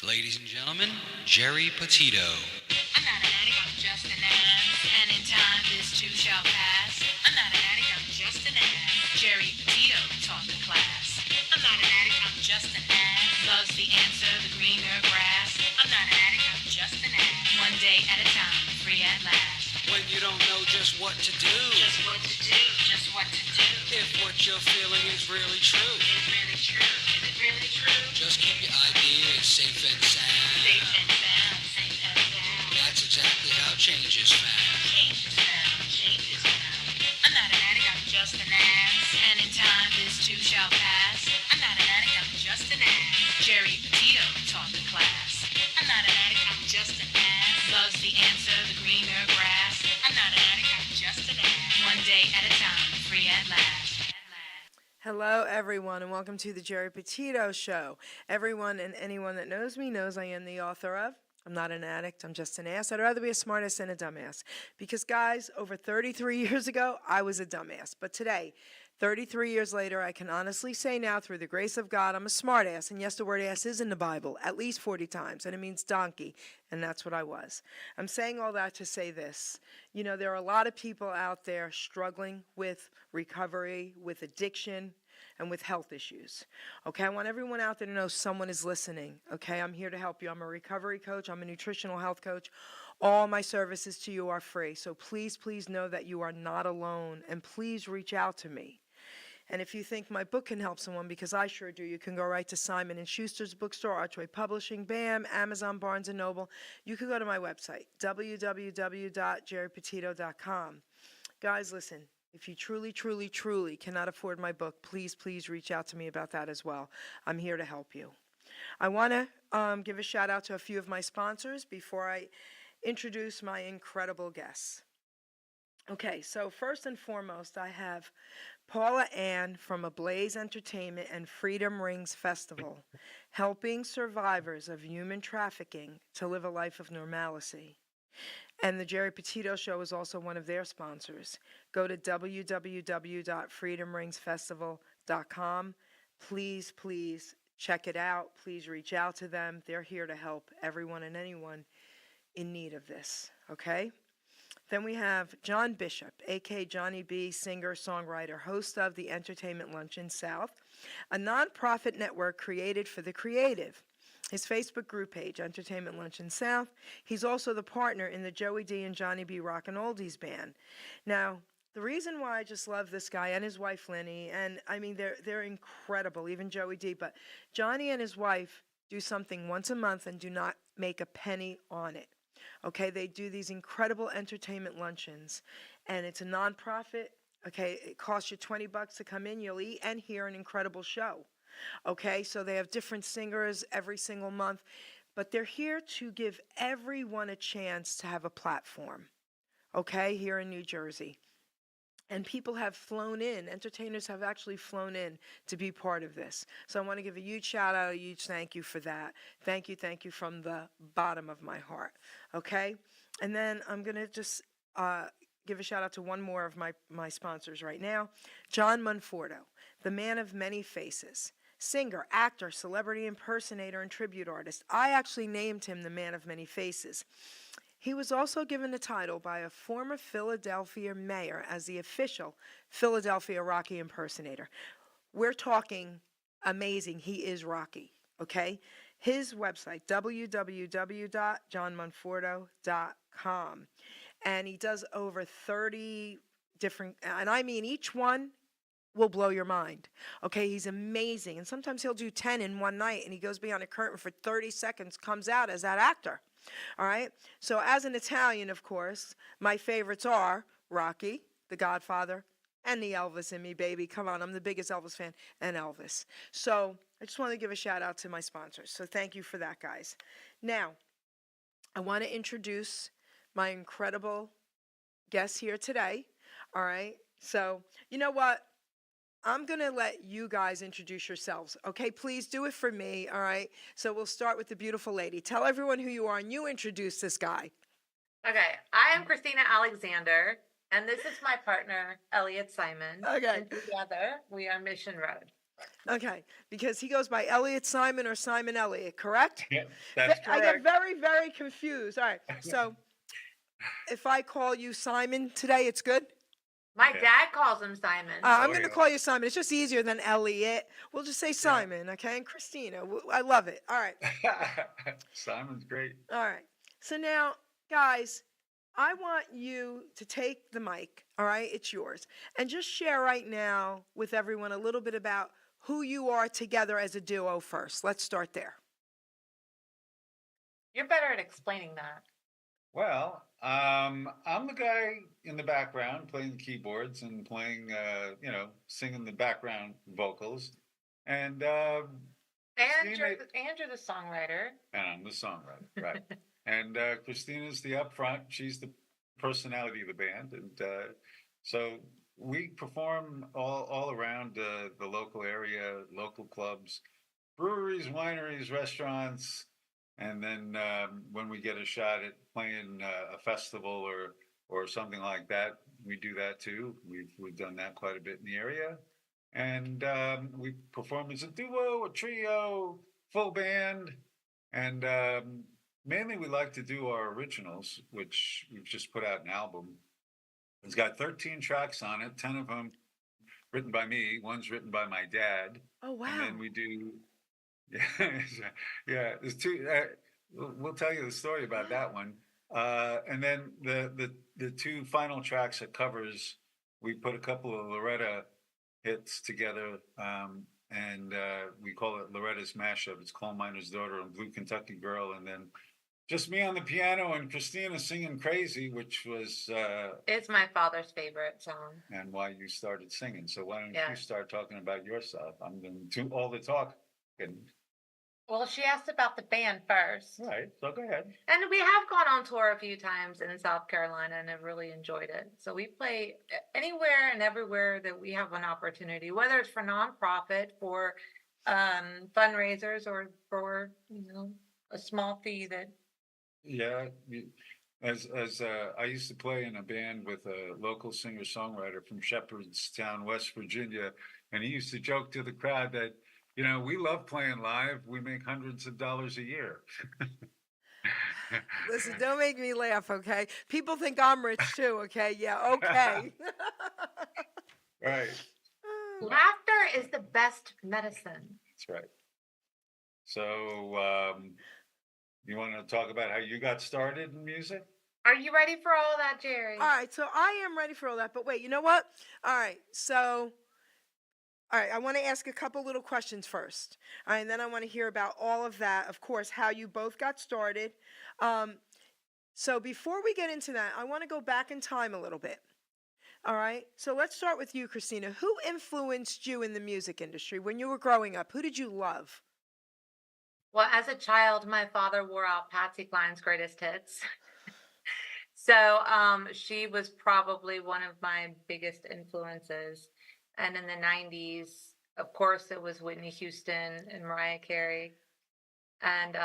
Ladies and gentlemen, Geri Petito. I'm not an addict, I'm just an ass. And in time, this too shall pass. I'm not an addict, I'm just an ass. Geri Petito taught the class. I'm not an addict, I'm just an ass. Loves the answer, the greener grass. I'm not an addict, I'm just an ass. One day at a time, free at last. When you don't know just what to do, Just what to do, just what to do. if what you're feeling is really true, Is it really true? Is it really true? just keep your ideas safe and sound. Safe and sound, safe and sound. That's exactly how change is found. Change is found, change is found. I'm not an addict, I'm just an ass. And in time, this too shall pass. I'm not an addict, I'm just an ass. Geri Petito taught the class. I'm not an addict, I'm just an ass. Loves the answer, the greener grass. I'm not an addict, I'm just an ass. One day at a time, free at last. Hello, everyone, and welcome to the Geri Petito Show. Everyone and anyone that knows me knows I am the author of I'm Not an Addict, I'm Just an Ass. I'd rather be a smartass than a dumbass. Because, guys, over 33 years ago, I was a dumbass. But today, 33 years later, I can honestly say now, through the grace of God, I'm a smartass. And yes, the word ass is in the Bible at least 40 times, and it means donkey. And that's what I was. I'm saying all that to say this. You know, there are a lot of people out there struggling with recovery, with addiction, and with health issues. Okay, I want everyone out there to know someone is listening. Okay, I'm here to help you. I'm a recovery coach. I'm a nutritional health coach. All my services to you are free. So please, please know that you are not alone, and please reach out to me. And if you think my book can help someone, because I sure do, you can go right to Simon & Schuster's bookstore, Archway Publishing, BAM, Amazon, Barnes & Noble. You can go to my website, www.geripetito.com. Guys, listen. If you truly, truly, truly cannot afford my book, please, please reach out to me about that as well. I'm here to help you. I want to give a shout out to a few of my sponsors before I introduce my incredible guests. Okay, so first and foremost, I have Paula Ann from Ablaze Entertainment and Freedom Rings Festival, helping survivors of human trafficking to live a life of normalcy. And the Geri Petito Show is also one of their sponsors. Go to www.freedomringsfestival.com. Please, please check it out. Please reach out to them. They're here to help everyone and anyone in need of this, okay? Then we have John Bishop, a.k.a. Johnny B., singer, songwriter, host of the Entertainment Luncheon South, a nonprofit network created for the creative. His Facebook group page, Entertainment Luncheon South. He's also the partner in the Joey D and Johnny B Rockin' Oldies band. Now, the reason why I just love this guy and his wife, Lenny, and I mean, they're incredible, even Joey D, but Johnny and his wife do something once a month and do not make a penny on it. Okay, they do these incredible entertainment luncheons, and it's a nonprofit. Okay, it costs you $20 to come in. You'll eat and hear an incredible show. Okay, so they have different singers every single month, but they're here to give everyone a chance to have a platform, okay, here in New Jersey. And people have flown in, entertainers have actually flown in to be part of this. So I want to give a huge shout out, a huge thank you for that. Thank you from the bottom of my heart, okay? And then I'm going to just give a shout out to one more of my sponsors right now. John Monforto, the man of many faces. Singer, actor, celebrity impersonator, and tribute artist. I actually named him the man of many faces. He was also given the title by a former Philadelphia mayor as the official Philadelphia Rocky impersonator. We're talking amazing. He is Rocky, okay? His website, www.johnmonforto.com. And he does over 30 different, and I mean each one will blow your mind. Okay, he's amazing. And sometimes he'll do 10 in one night, and he goes behind a curtain for 30 seconds, comes out as that actor. All right? So as an Italian, of course, my favorites are Rocky, The Godfather, and the Elvis in me, baby. Come on, I'm the biggest Elvis fan, and Elvis. So I just want to give a shout out to my sponsors. So thank you for that, guys. Now, I want to introduce my incredible guests here today. All right? So, you know what? I'm going to let you guys introduce yourselves, okay? Please do it for me, all right? So we'll start with the beautiful lady. Tell everyone who you are, and you introduce this guy. Okay, I am Christina Alexander, and this is my partner, Elliot Simon. Okay. And together, we are Mission Road. Okay, because he goes by Elliot Simon or Simon Elliot, correct? Yeah, that's I get correct. very, very confused. All right, so if I call you Simon today, it's good? My Yeah. dad calls him Simon. I'm Oh, going to yeah. call you Simon. It's just easier than Elliot. We'll just say Simon, okay? And Christina. I love it. All right. Simon's great. All right. So now, guys, I want you to take the mic, all right? It's yours. And just share right now with everyone a little bit about who you are together as a duo first. Let's start there. You're better at explaining that. Well, I'm the guy in the background playing the keyboards and playing, singing the background vocals. And And Christina, you're the songwriter. and I'm the songwriter, right? And Christina's the upfront. She's the personality of the band, and so we perform all around the local area, local clubs, breweries, wineries, restaurants, and then when we get a shot at playing a festival or something like that, we do that too. We've done that quite a bit in the area, and we perform as a duo, a trio, full band, and mainly we like to do our originals, which we've just put out an album. It's got 13 tracks on it, 10 of them written by me, one's written by my dad. Oh, wow. And then we do, yeah, yeah. There's two. We'll tell you the story about that one. And then the two final tracks are covers. We put a couple of Loretta hits together, and we call it Loretta's Mashup. It's Coal Miner's Daughter and Blue Kentucky Girl, and then just me on the piano and Christina singing Crazy, which was It's my father's favorite song. and why you started singing. So why don't Yeah. you start talking about yourself? I'm going to do all the talking. Well, she asked about the band first. All right, so go ahead. And we have gone on tour a few times in South Carolina and have really enjoyed it. So we play anywhere and everywhere that we have an opportunity, whether it's for nonprofit, for fundraisers, or for a small fee that. Yeah, as I used to play in a band with a local singer songwriter from Shepherdstown, West Virginia, and he used to joke to the crowd that, we love playing live. We make hundreds of dollars a year. Listen, don't make me laugh, okay? People think I'm rich too, okay? Yeah, okay. Right, Laughter is the best medicine. that's right. So, you want to talk about how you got started in music? Are you ready for all that, Jerry? All right, so I am ready for all that, but wait, you know what? All right, I want to ask a couple little questions first. All right, and then I want to hear about all of that, of course, how you both got started. So before we get into that, I want to go back in time a little bit. All right, so let's start with you, Christina. Who influenced you in the music industry when you were growing up? Who did you love? Well, as a child, my father wore out Patsy Cline's greatest hits. So she was probably one of my biggest influences. And in the 90s, of course, it was Whitney Houston and Mariah Carey. And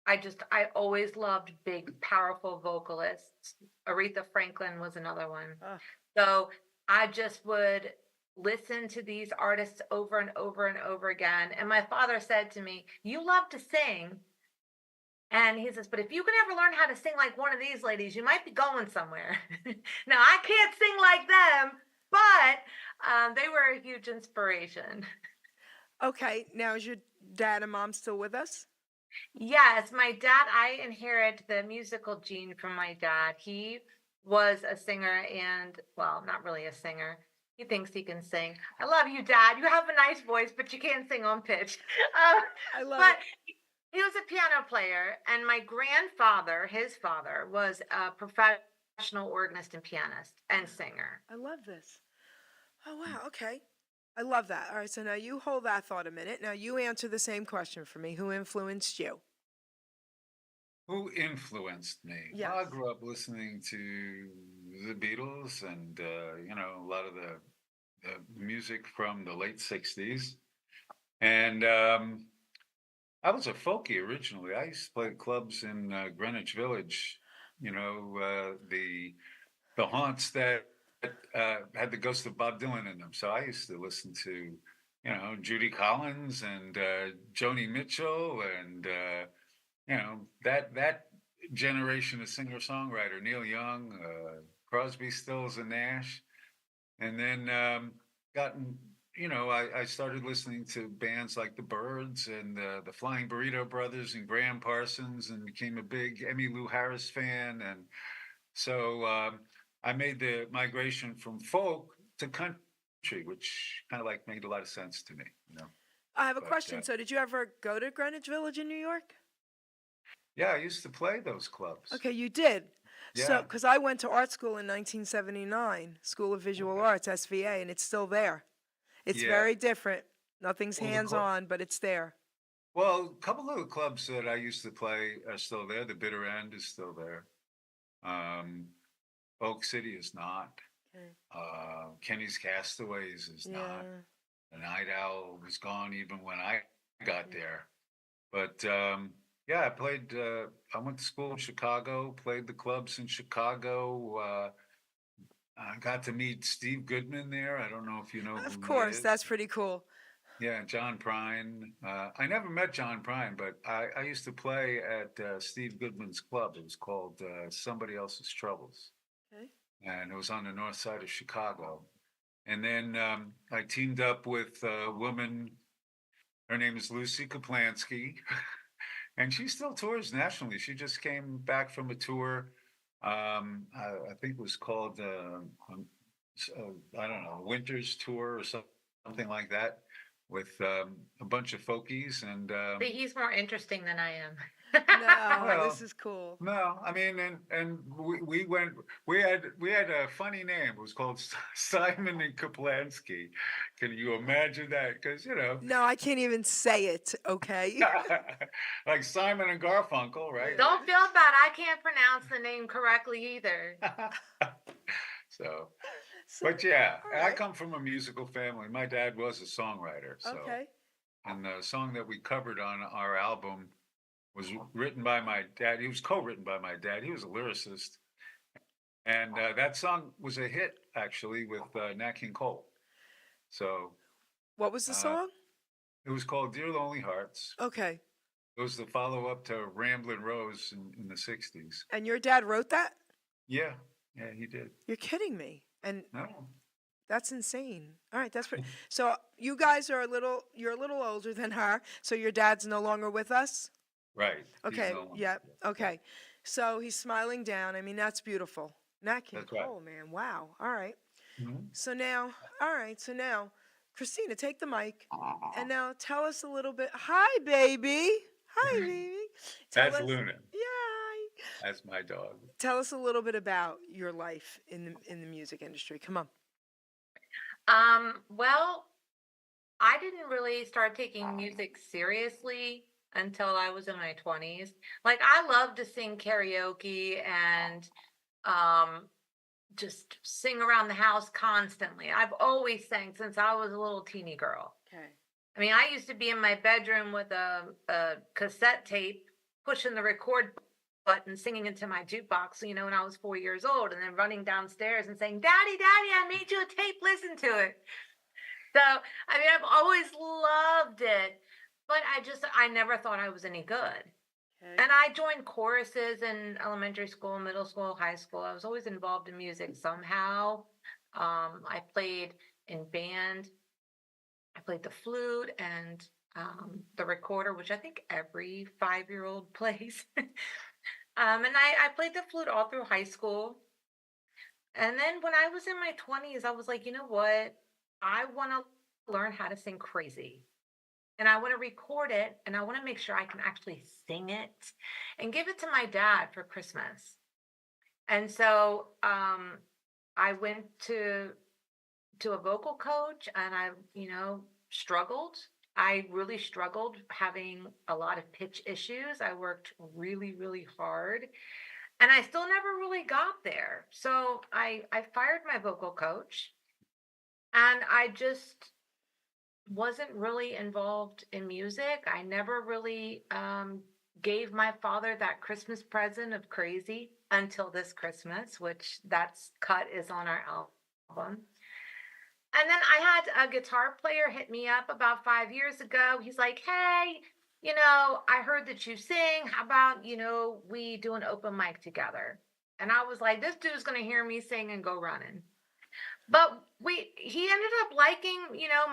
I always loved big, powerful vocalists. Aretha Franklin was another one. So I just would listen to these artists over and over and over again. And my father said to me, "You love to sing." And he says, "But if you can ever learn how to sing like one of these ladies, you might be going somewhere." Now, I can't sing like them, but they were a huge inspiration. Okay, now is your dad and mom still with us? Yes, my dad, I inherit the musical gene from my dad. He was a singer and, well, not really a singer. He thinks he can sing. I love you, Dad. You have a nice voice, but you can't sing on pitch. I love But it. he was a piano player, and my grandfather, his father, was a professional organist and pianist and singer. I love this. Oh, wow, okay. I love that. All right, so now you hold that thought a minute. Now you answer the same question for me. Who influenced you? Who influenced me? Yes. Well, I grew up listening to the Beatles and, a lot of the music from the late 60s. And I was a folkie originally. I used to play clubs in Greenwich Village, the haunts that had the ghost of Bob Dylan in them. So I used to listen to, Judy Collins and Joni Mitchell and that generation of singer-songwriter, Neil Young, Crosby, Stills, and Nash. And then gotten, I started listening to bands like the Byrds and the Flying Burrito Brothers and Graham Parsons, and became a big Emmylou Harris fan. And so I made the migration from folk to country, which kind of like made a lot of sense to me. I have a But question. So, did you ever go to Greenwich Village in New York? yeah, I used to play those clubs. Okay, you did. So, Yeah. because I went to art school in 1979, School of Visual Arts, SVA, and it's still there. It's Yeah. very different. Nothing's Well, hands-on, but it's there. Well, a couple of the clubs that I used to play are still there. The Bitter End is still there. Oak City is not. Okay. Kenny's Castaways is not. Yeah. The Night Owl was gone even when I got there. But yeah, I played. I went to school in Chicago. Played the clubs in Chicago. I got to meet Steve Goodman there. I don't know if you know who Of he course, is. that's pretty cool. Yeah, John Prine. I never met John Prine, but I used to play at Steve Goodman's club. It was called Somebody Else's Troubles. Okay. And it was on the north side of Chicago. And then I teamed up with a woman. Her name is Lucy Kaplansky, and she still tours nationally. She just came back from a tour. I think it was called, I don't know, Winter's Tour or something like that, with a bunch of folkies. And See, he's more interesting than I am. No, Well, this is cool. no, I mean, and we went. We had a funny name. It was called Simon and Kaplansky. Can you imagine that? Because No, I can't even say it, okay? like Simon and Garfunkel, right? Don't feel bad. I can't pronounce the name correctly either. So, So, but yeah, all I right. come from a musical family. My dad was a songwriter. So, Okay. and the song that we covered on our album was written by my dad. He was co-written by my dad. He was a lyricist. And that song was a hit, actually, with Nat King Cole. So What was the uh, song? it was called Dear Lonely Hearts. Okay. It was the follow-up to Ramblin' Rose in the 60s. And your dad wrote that? Yeah, he did. You're kidding me. And No, that's insane. All right, that's pretty. So you guys are you're a little older than her. So your dad's no longer with us? right. He's Okay, no longer- yeah, okay. So he's smiling down. I mean, that's beautiful. Nat King That's right. Cole, man. Wow. All right. Mhm. So now, Christina, take the mic. And now tell us a little bit. Hi, baby. Hi, baby. Tell That's us- Luna. Yeah. Hi. That's my dog. Tell us a little bit about your life in the music industry. Come on. Well, I didn't really start taking music seriously until I was in my 20s. Like, I love to sing karaoke and just sing around the house constantly. I've always sang since I was a little teeny girl. Okay. I mean, I used to be in my bedroom with a cassette tape, pushing the record button, singing into my jukebox, when I was 4 years old, and then running downstairs and saying, Daddy, Daddy, I made you a tape, listen to it. So, I mean, I've always loved it, but I never thought I was any good. Okay. And I joined choruses in elementary school, middle school, high school. I was always involved in music somehow. I played in band. I played the flute and the recorder, which I think every 5-year-old plays. And I played the flute all through high school. And then when I was in my 20s, I was like, you know what? I want to learn how to sing crazy. And I want to record it, and I want to make sure I can actually sing it and give it to my dad for Christmas. And so I went to a vocal coach, and I, struggled. I really struggled having a lot of pitch issues. I worked really, really hard, and I still never really got there. So I fired my vocal coach, and I just wasn't really involved in music. I never really gave my father that Christmas present of crazy until this Christmas, which that's cut is on our album. And then I had a guitar player hit me up about 5 years ago. He's like, hey, I heard that you sing. How about, we do an open mic together? And I was like, this dude's going to hear me sing and go running. But he ended up liking,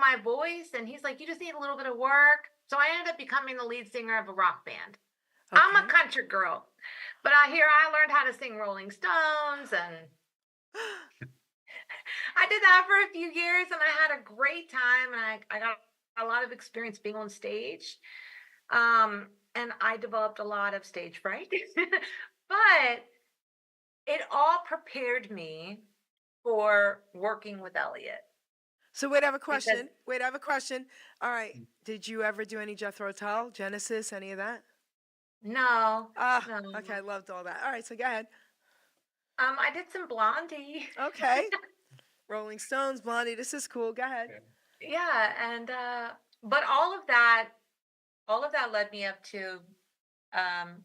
my voice. And he's like, you just need a little bit of work. So I ended up becoming the lead singer of a rock band. Okay. I'm a country girl, but I learned how to sing Rolling Stones, and I did that for a few years, and I had a great time, and I got a lot of experience being on stage. And I developed a lot of stage fright, but it all prepared me for working with Elliot. So wait, I have a question. All right. Did you ever do any Jethro Tull, Genesis, any of that? No. Okay. I loved all that. All right. So go ahead. I did some Blondie. Okay. Rolling Stones, Blondie. This is cool. Go ahead. Yeah. And, but all of that led me up to,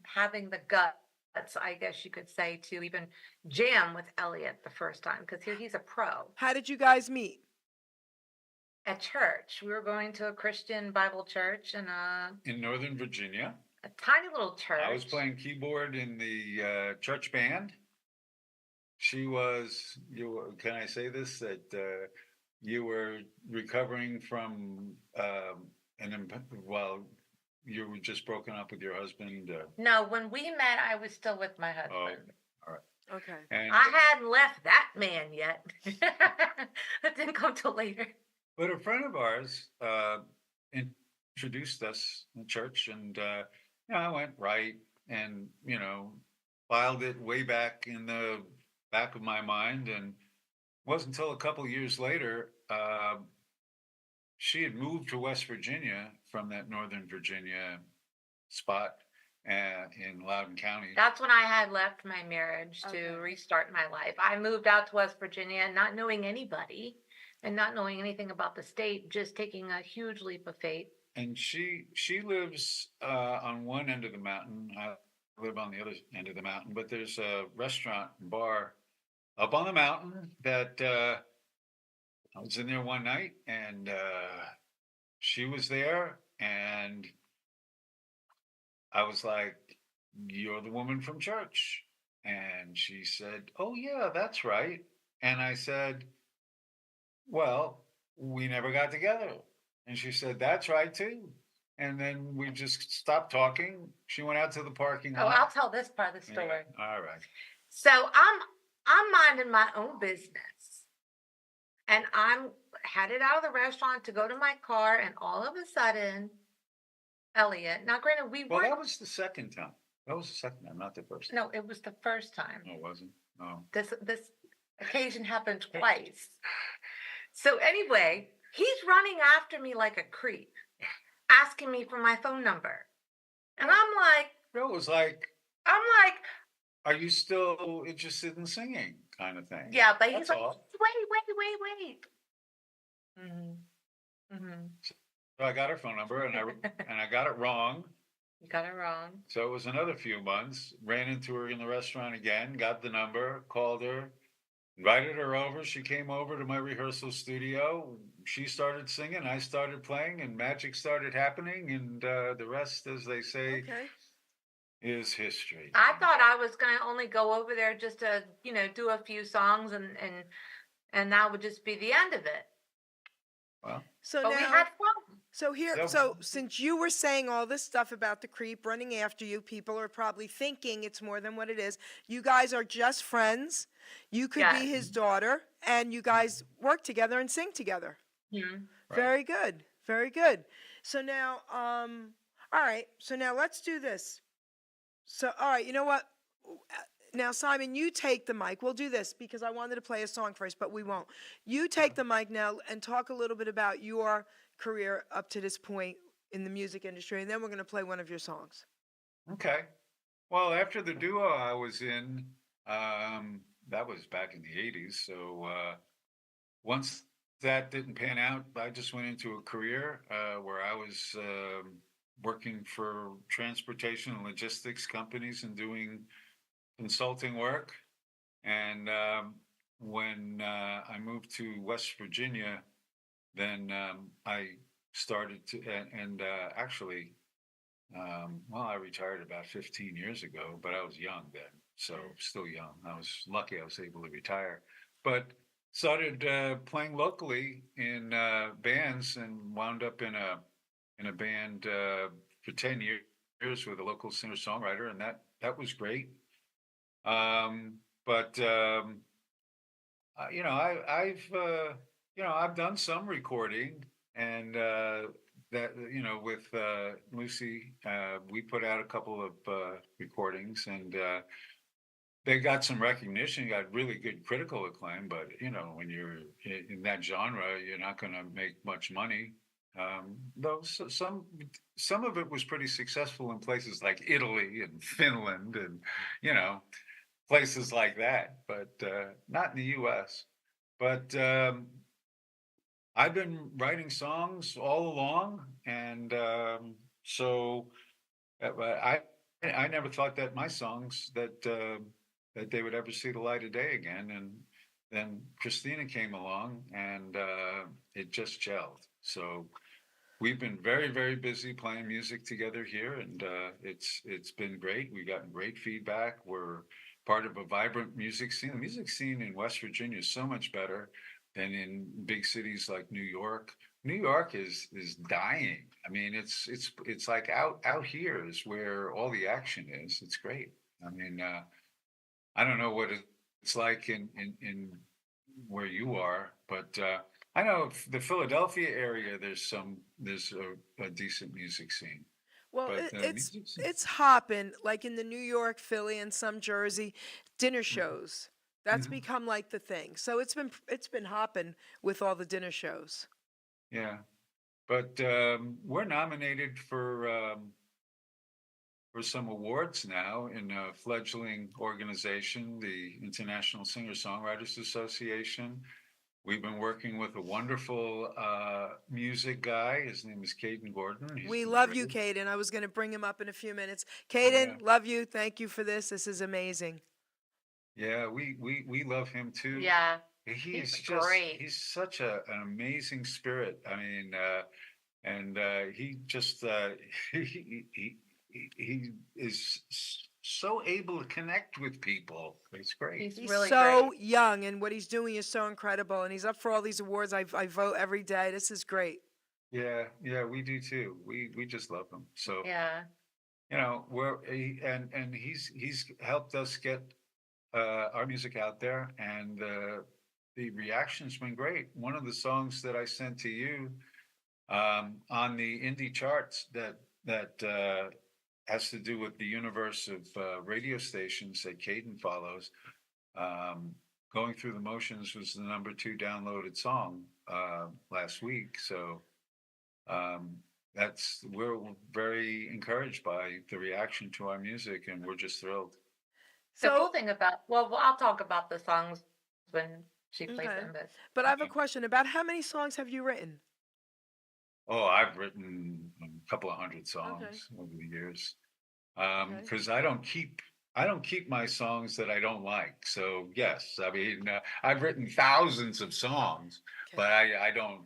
having the guts, I guess you could say, to even jam with Elliot the first time, because he's a pro. How did you guys meet? At church. We were going to a Christian Bible church In Northern Virginia. a tiny little church. I was playing keyboard in the church band. She was, can I say this, that you were recovering from, you were just broken up with your husband? No, when we met, I was still with my husband. All right. Okay. And, I hadn't left that man yet. That didn't come till later. but a friend of ours introduced us in church, and I went right and, filed it way back in the back of my mind. And it wasn't until a couple years later, she had moved to West Virginia from that Northern Virginia spot in Loudoun County. That's when I had left my marriage Okay. to restart my life. I moved out to West Virginia, not knowing anybody and not knowing anything about the state, just taking a huge leap of faith. And she lives on one end of the mountain. I live on the other end of the mountain, but there's a restaurant and bar up on the mountain that I was in there one night, and she was there, and I was like, you're the woman from church. And she said, oh yeah, that's right. And I said, well, we never got together. And she said, that's right too. And then we just stopped talking. She went out to the parking lot. Oh, I'll tell this part of the story. Yeah, all right. So I'm minding my own business, and I'm headed out of the restaurant to go to my car, and all of a sudden, Elliot. Now, granted, Well, that was the second time. That was the second time, not the first time. No, it was the first time. No, it wasn't. No. This occasion happened twice. So anyway, he's running after me like a creep, asking me for my phone number, and I'm like, It was like, are you still interested in singing, kind of thing? yeah, but he's That's like, all. wait. So I got her phone number, and I got it wrong. You got it wrong. So it was another few months. Ran into her in the restaurant again. Got the number. Called her. Invited her over. She came over to my rehearsal studio. She started singing. I started playing, and magic started happening. And the rest, as they say, Okay. is history. I thought I was going to only go over there just to, do a few songs, and that would just be the end of it. Well, So But now, we had fun. so since you were saying all this stuff about the creep running after you, people are probably thinking it's more than what it is. You guys are just friends. You could be Yes. his daughter, and you guys work together and sing together. Mhm. Right. Very good. Very good. So now, all right. So now let's do this. So, all right. You know what? Now, Simon, you take the mic. We'll do this because I wanted to play a song first, but we won't. You take the mic now and talk a little bit about your career up to this point in the music industry, and then we're going to play one of your songs. okay. Well, after the duo I was in, that was back in the 80s. So once that didn't pan out, I just went into a career where I was working for transportation and logistics companies and doing consulting work. And when I moved to West Virginia, then I started to, actually, well, I retired about 15 years ago, but I was young then, so still young. I was lucky I was able to retire, but started playing locally in bands and wound up in a band for 10 years with a local singer songwriter, and that was great. But you know, I've done some recording, and that with Lucy, we put out a couple of recordings, and they got some recognition, got really good critical acclaim. But when you're in that genre, you're not going to make much money. Though some of it was pretty successful in places like Italy and Finland, and you know places like that, but not in the U.S. But I've been writing songs all along, and so but I never thought that my songs that they would ever see the light of day again. And then Christina came along, and it just gelled. So we've been very, very busy playing music together here, and it's been great. We've gotten great feedback. We're part of a vibrant music scene. The music scene in West Virginia is so much better than in big cities like New York. New York is dying. I mean, it's like out here is where all the action is. It's great. I mean, I don't know what it's like in where you are, but I know the Philadelphia area. There's a decent music scene, Well, but music scene. it's hopping like in the New York, Philly, and some Jersey dinner shows. That's Mhm. become like the thing. So it's been hopping with all the dinner shows. Yeah, but we're nominated for some awards now in a fledgling organization, the International Singer-Songwriters Association. We've been working with a wonderful music guy. His name is Caden Gordon. He's We been love you, great. Caden. I was going to bring him up in a few minutes. Yeah, Caden, love you. Thank you for this. This is amazing. yeah, we love him too. Yeah, He he's is just great. he's such an amazing spirit. I mean, and he just he is so able to connect with people. It's great. He's He's really so great. young, and what he's doing is so incredible. And he's up for all these awards. I vote every day. This is great. Yeah, yeah, we do too. We just love him. So Yeah. and he's helped us get our music out there, and the reaction's been great. One of the songs that I sent to you on the indie charts that has to do with the universe of radio stations that Caden follows. Um, Going Through the Motions was the number 2 downloaded song last week. So um, we're very encouraged by the reaction to our music, and we're just thrilled. The cool So, thing about, well, I'll talk about the songs when she plays okay. them, but But I have a Okay. question about how many songs have you written? Oh, I've written a couple of hundred Okay. songs over the years. Okay. Because I don't keep my songs that I don't like. So yes, I mean I've written thousands of songs, Okay. but I don't.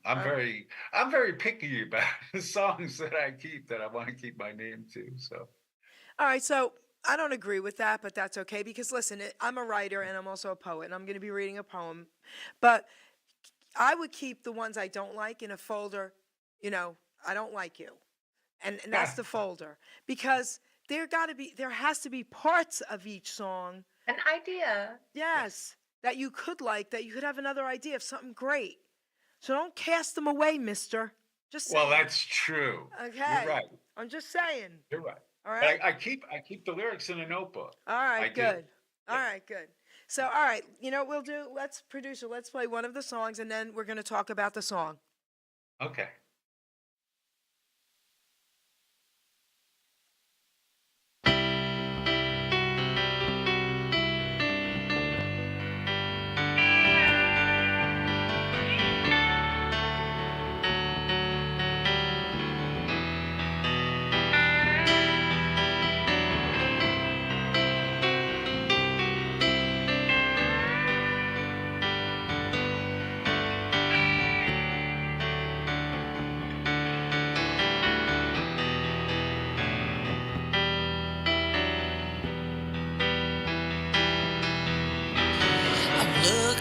All right. I'm very picky about the songs that I keep that I want to keep my name to. So All right. So I don't agree with that, but that's okay because listen, I'm a writer and I'm also a poet, and I'm going to be reading a poem. But I would keep the ones I don't like in a folder. You know, I don't like you, and that's the folder because there has to be parts of each song. an idea. Yes, that you could like, that you could have another idea of something great. So don't cast them away, mister. Just well, saying. that's true. You're Okay. right. I'm just saying. You're right. All But right. I keep the lyrics in a notebook. All I right, do. good. All Yeah. right, good. So, all right, you know what we'll do? Let's play one of the songs and then we're going to talk about the song. Okay.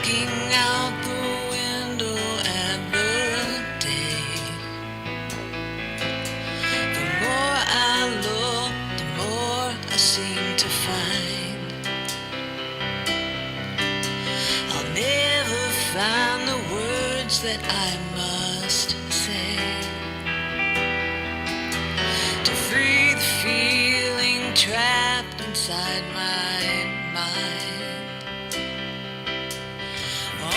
Looking out the window at the day. The more I look, the more I seem to find. I'll never find the words that I must say to free the feeling trapped inside my mind. All I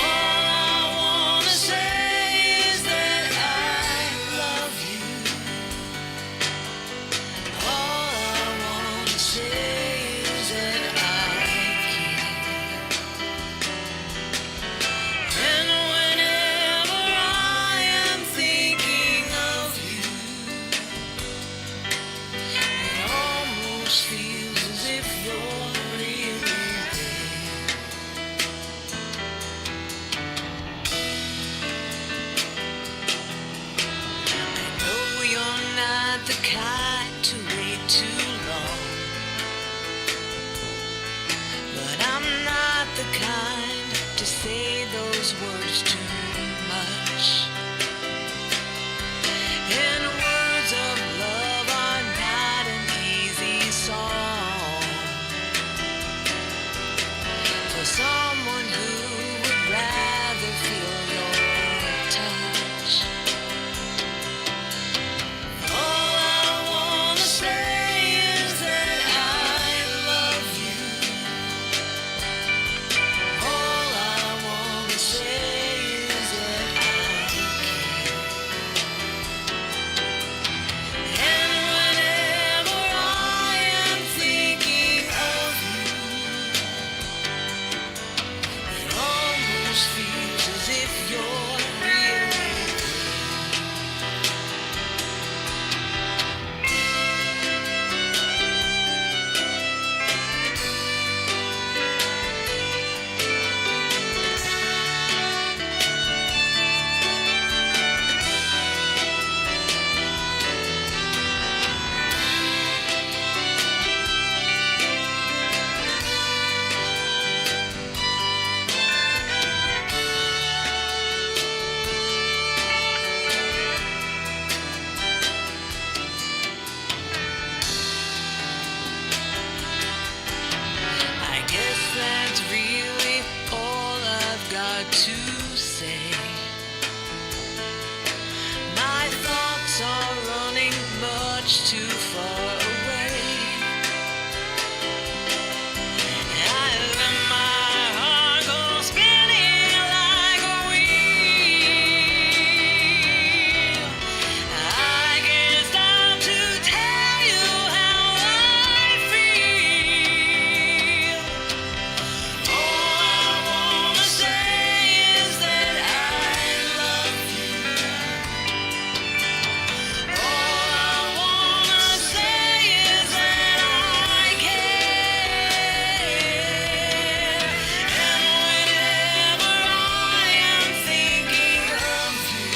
wanna say is that I love you. All I wanna say is that I care. And whenever I am thinking of you, it almost feels as if you're really there. I know you're not the kind to wait too long, but I'm not the kind to say those words too much. And words of love are not an easy song for someone who would rather feel your touch. All I wanna say is that I love you. All I wanna say is that I care. And whenever I am thinking of you, it almost feels as if you're really there. I guess that's really all I've got to say. My thoughts are running much too far away. I let my heart go spinning like a wheel. I can't stop to tell you how I feel. All I wanna say is that I love you. All I wanna say is that I care. And whenever I am thinking of you,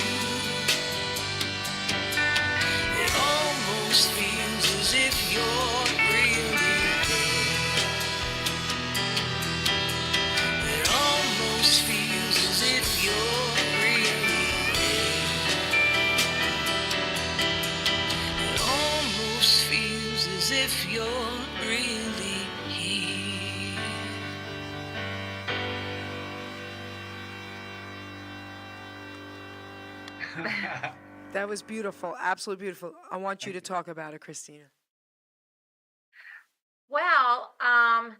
it almost feels as if you're really there. It almost feels as if you're really there. It almost feels as if you're really here. That was beautiful, absolutely beautiful. I want you to talk about it, Christina. Well, I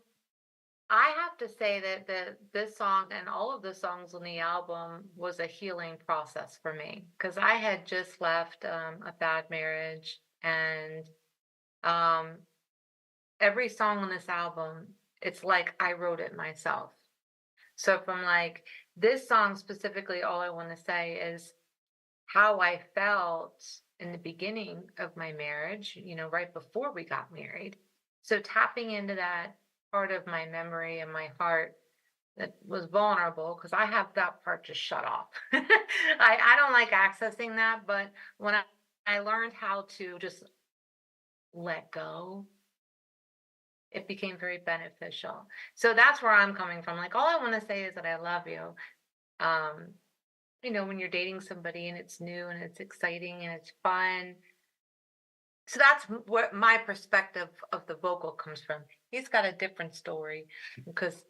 have to say that this song and all of the songs on the album was a healing process for me because I had just left a bad marriage, and every song on this album, it's like I wrote it myself. So from like this song specifically, all I want to say is how I felt in the beginning of my marriage, right before we got married. So tapping into that part of my memory and my heart that was vulnerable, because I have that part just shut off. I don't like accessing that, but when I learned how to just let go it became very beneficial. So that's where I'm coming from. Like, all I want to say is that I love you. Um, when you're dating somebody and it's new and it's exciting and it's fun. So that's where my perspective of the vocal comes from. He's got a different story because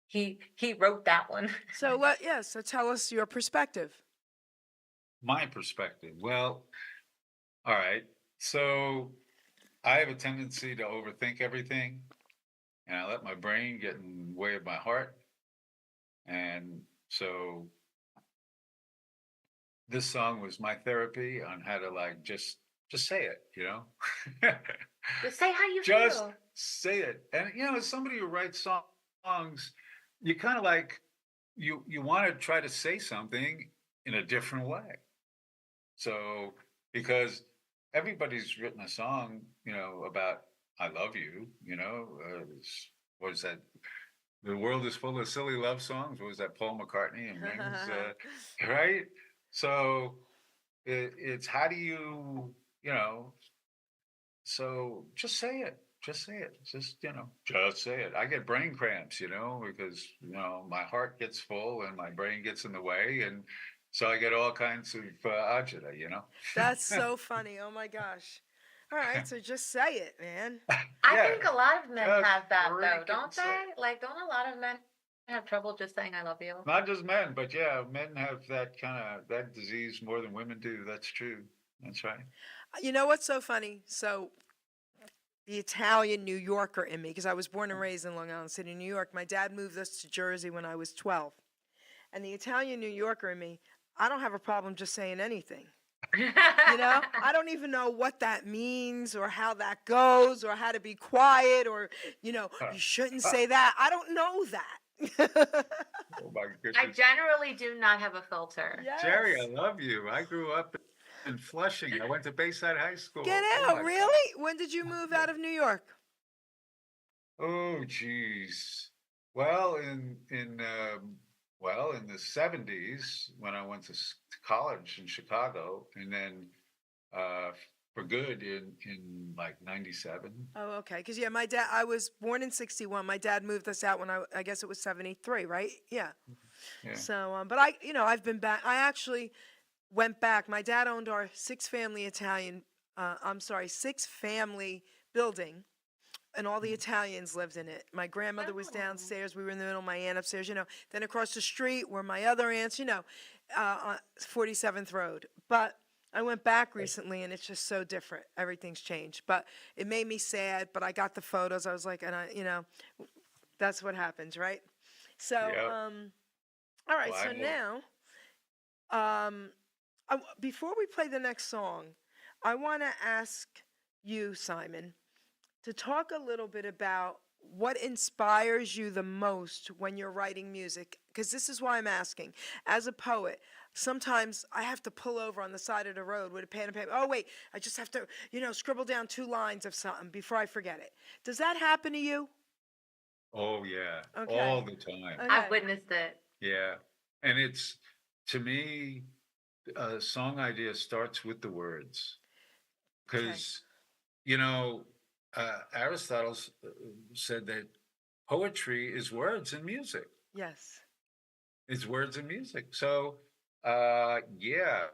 he wrote that one. So what? Yeah. So tell us your perspective. My perspective. Well, all right. So I have a tendency to overthink everything, and I let my brain get in the way of my heart. And so this song was my therapy on how to like just say it, you know? Just say how you Just feel. say it. And as somebody who writes songs, you kind of like you want to try to say something in a different way. So because everybody's written a song, about I love you, what is that? The world is full of silly love songs. What was that, Paul McCartney and Wings? Right? So it's how do so just say it. Just say it. Just say it. I get brain cramps, because, my heart gets full and my brain gets in the way. And so I get all kinds of agita. That's so funny. Oh my gosh. All right. So just say it, man. I Yeah, think a lot of men just have that though, freaking don't say they? Like, don't a lot of men have trouble just saying I love you? Not just men, but yeah, men have that disease more than women do. That's true. That's right. You know what's so funny? So the Italian New Yorker in me, because I was born and raised in Long Island City, New York. My dad moved us to Jersey when I was 12. And the Italian New Yorker in me, I don't have a problem just saying anything. I don't even know what that means or how that goes or how to be quiet or, you shouldn't say that. I don't know that. Oh my I goodness. generally do not have a filter. Yes. Jerry, I love you. I grew up in Flushing. I went to Bayside High School. Get Oh out, my really? When did you move out of New York? Oh, geez. Well, in the '70s when I went to college in Chicago, and then uh, for good in like '97. Oh, okay. Because, yeah, I was born in 61. My dad moved us out when I guess it was 73, right? Yeah. Yeah. So, but I've been back. I actually went back. My dad owned our six family building, and all the Italians lived in it. My grandmother was Oh. downstairs. We were in the middle. My aunt upstairs. Then across the street were my other aunts. On 47th Road. But I went back recently, and it's just so different. Everything's changed. But it made me sad. But I got the photos. I was like, that's what happens, right? So, Yep. all right. Well, So now, before we play the next song, I want to ask you, Simon, to talk a little bit about what inspires you the most when you're writing music. Because this is why I'm asking. As a poet, sometimes I have to pull over on the side of the road with a pen and paper. Oh, wait, I just have to, scribble down 2 lines of something before I forget it. Does that happen to you? Oh yeah, Okay. all the time. Okay. I've witnessed it. Yeah, and it's to me, a song idea starts with the words, because Aristotle said that poetry is words and music. Yes. It's words and music. So, yeah,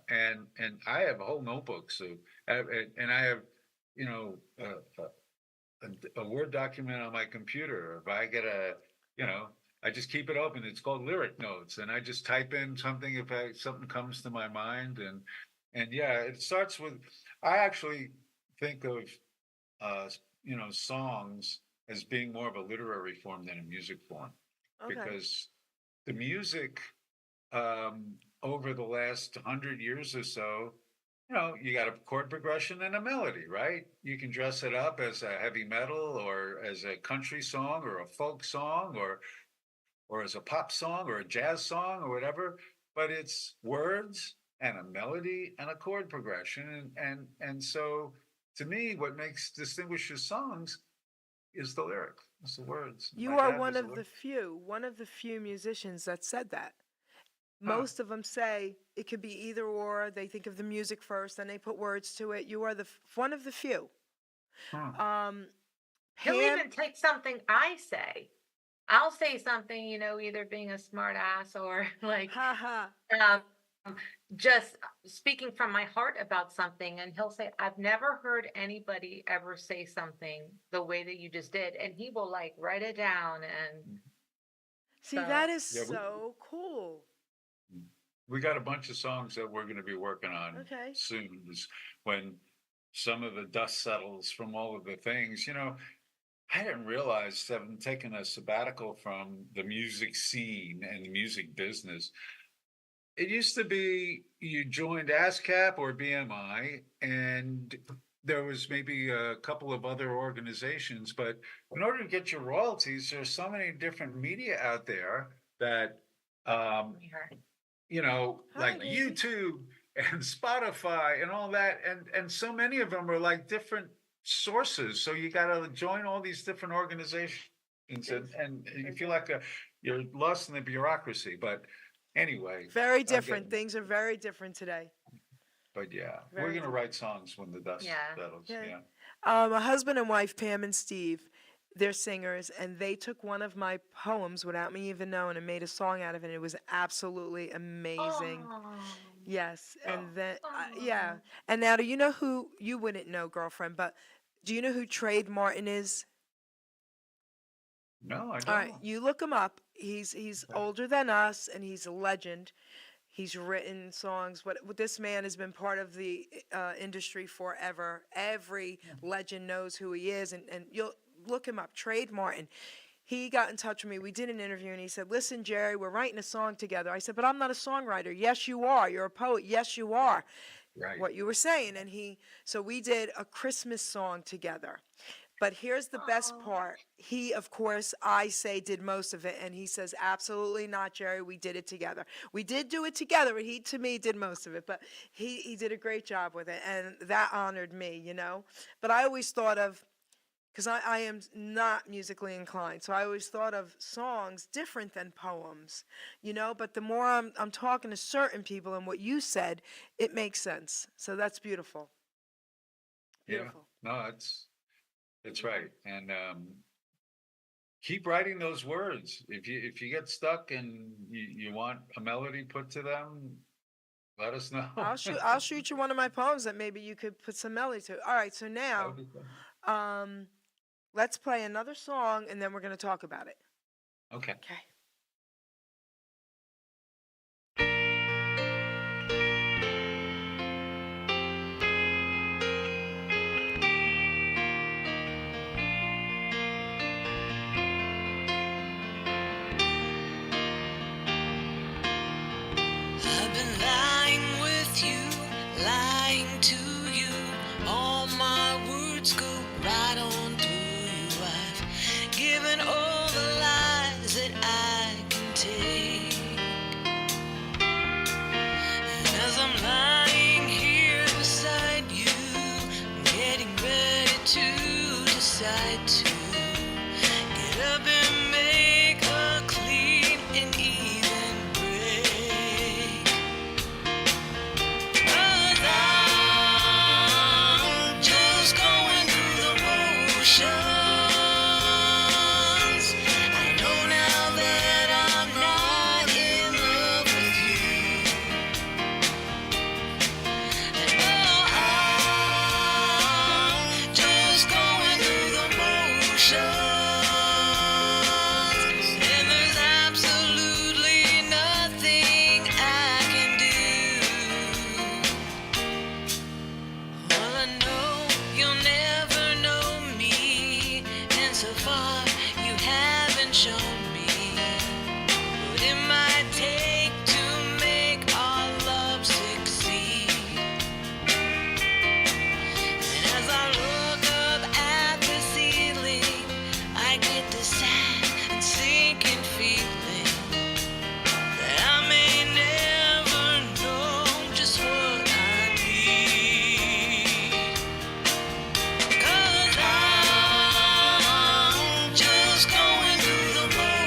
and I have a whole notebook. So, and I have, you know, a Word document on my computer. If I get I just keep it open. It's called lyric notes, and I just type in something if something comes to my mind, and yeah, it starts with. I actually think of songs as being more of a literary form than a music form, Okay. because the music over the last 100 years or so, you got a chord progression and a melody, right? You can dress it up as a heavy metal or as a country song or a folk song or as a pop song or a jazz song or whatever, but it's words and a melody and a chord progression. And so to me, what distinguishes songs is the lyric, it's the words. You My are dad one was a of the few musicians that said that. Huh. Most of them say it could be either or. They think of the music first, then they put words to it. You are one of the few. Huh. He'll Pam, even take something I say. I'll say something, either being a smart ass or like haha. um, just speaking from my heart about something. And he'll say, I've never heard anybody ever say something the way that you just did. And he will like write it down. And See, so, that is Yeah, so cool. we got a bunch of songs that we're going to be working on Okay. soon. When some of the dust settles from all of the things, I didn't realize, having taken a sabbatical from the music scene and the music business, it used to be you joined ASCAP or BMI, and there was maybe a couple of other organizations, but in order to get your royalties, there's so many different media out there that, um, Hi, like baby. YouTube and Spotify and all that, and so many of them are like different sources. So you got to join all these different organizations, and you feel like you're lost in the bureaucracy. But anyway, Very I'll different. get- Things are very different today. but yeah, Very we're gonna different. write songs when the dust Yeah. settles. Yeah. Yeah. A husband and wife, Pam and Steve, they're singers, and they took one of my poems without me even knowing and made a song out of it. And it was absolutely amazing. oh, Yes, and Oh. then yeah. And now, do you know who you wouldn't know, girlfriend? But do you know who Trade Martin is? No, I don't. All right, you look him up. He's older than us, and he's a legend. He's written songs. What this man has been part of the industry forever. Every legend knows who he is, and you'll look him up. Trade Martin. He got in touch with me. We did an interview, and he said, "Listen, Jerry, we're writing a song together." I said, "But I'm not a songwriter." "Yes, you are. You're a poet." "Yes, you are." Right. What you were saying, and so we did a Christmas song together. But here's the best part. He, of course, I say did most of it, and he says, "Absolutely not, Jerry. We did it together." We did do it together, but he, to me, did most of it. But he did a great job with it, and that honored me. But I always thought of, because I am not musically inclined, so I always thought of songs different than poems, But the more I'm talking to certain people and what you said, it makes sense. So that's beautiful. Yeah. Beautiful. No, it's right. And keep writing those words. If you get stuck and you want a melody put to them, let us know. I'll shoot you one of my poems that maybe you could put some melody to. All right, so That now would be fun. let's play another song and then we're going to talk about it. Okay. Okay. I've been lying with you, lying to you. All my words go right on through you. I've given all the lies that I can take. And as I'm lying here beside you, I'm getting ready to decide to get up and make a clean and even break. 'Cause I'm just going through the motions. I know now that I'm not in love with you. And I'm just going through the motions. And there's absolutely nothing I can do. Well, I know you'll never know me, and so far you haven't shown me what it might take to make our love succeed. And as I look up at the ceiling, I get this sad and sinking feeling that I may never know just what I need. 'Cause I'm just going through the motions.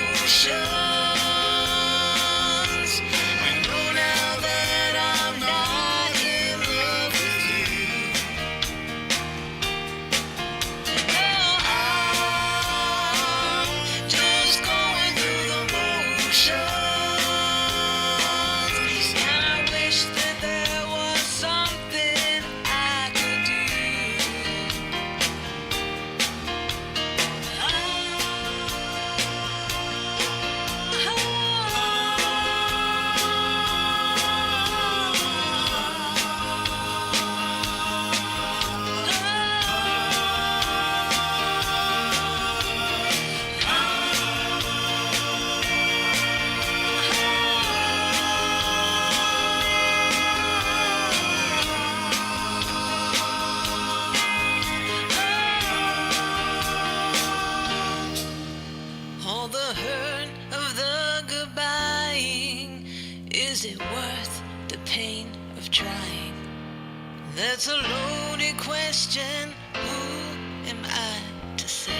question, who am I to say?